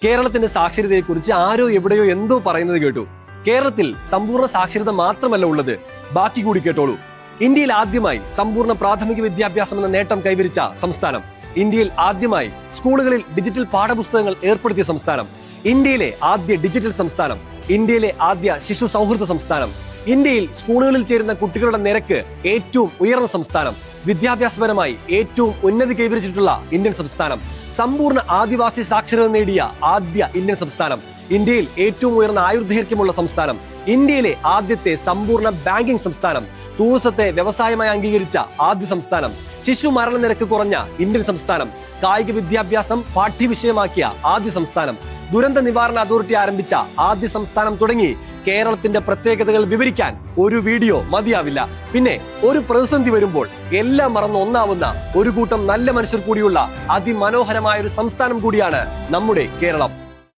കേരളത്തിന്റെ സാക്ഷരതയെക്കുറിച്ച് ആരോ എവിടെയോ എന്തോ പറയുന്നത് കേട്ടു. കേരളത്തിൽ സമ്പൂർണ്ണ സാക്ഷരത മാത്രമല്ല ഉള്ളത്, ബാക്കി കൂടി കേട്ടോളൂ. ഇന്ത്യയിൽ ആദ്യമായി സമ്പൂർണ്ണ പ്രാഥമിക വിദ്യാഭ്യാസം എന്ന നേട്ടം കൈവരിച്ച സംസ്ഥാനം, ഇന്ത്യയിൽ ആദ്യമായി സ്കൂളുകളിൽ ഡിജിറ്റൽ പാഠപുസ്തകങ്ങൾ ഏർപ്പെടുത്തിയ സംസ്ഥാനം, ഇന്ത്യയിലെ ആദ്യ ഡിജിറ്റൽ സംസ്ഥാനം, ഇന്ത്യയിലെ ആദ്യ ശിശു സൗഹൃദ സംസ്ഥാനം, ഇന്ത്യയിൽ സ്കൂളുകളിൽ ചേരുന്ന കുട്ടികളുടെ നിരക്ക് ഏറ്റവും ഉയർന്ന സംസ്ഥാനം, വിദ്യാഭ്യാസപരമായി ഏറ്റവും ഉന്നതി കൈവരിച്ചിട്ടുള്ള ഇന്ത്യൻ സംസ്ഥാനം, സമ്പൂർണ്ണ ആദിവാസി സാക്ഷരത നേടിയ ആദ്യ ഇന്ത്യൻ സംസ്ഥാനം, ഇന്ത്യയിൽ ഏറ്റവും ഉയർന്ന ആയുർദൈർഘ്യമുള്ള സംസ്ഥാനം, ഇന്ത്യയിലെ ആദ്യത്തെ സമ്പൂർണ്ണ ബാങ്കിംഗ് സംസ്ഥാനം, ടൂറിസത്തെ വ്യവസായമായി അംഗീകരിച്ച ആദ്യ സംസ്ഥാനം, ശിശു മരണനിരക്ക് കുറഞ്ഞ ഇന്ത്യൻ സംസ്ഥാനം, കായിക വിദ്യാഭ്യാസം പാഠ്യവിഷയമാക്കിയ ആദ്യ സംസ്ഥാനം, ദുരന്ത നിവാരണ അതോറിറ്റി ആരംഭിച്ച ആദ്യ സംസ്ഥാനം തുടങ്ങി കേരളത്തിന്റെ പ്രത്യേകതകൾ വിവരിക്കാൻ ഒരു വീഡിയോ മതിയാവില്ല. പിന്നെ ഒരു പ്രതിസന്ധി വരുമ്പോൾ എല്ലാം മറന്ന് ഒന്നാവുന്ന ഒരു കൂട്ടം നല്ല മനുഷ്യർ കൂടിയുള്ള അതിമനോഹരമായ ഒരു സംസ്ഥാനം കൂടിയാണ് നമ്മുടെ കേരളം.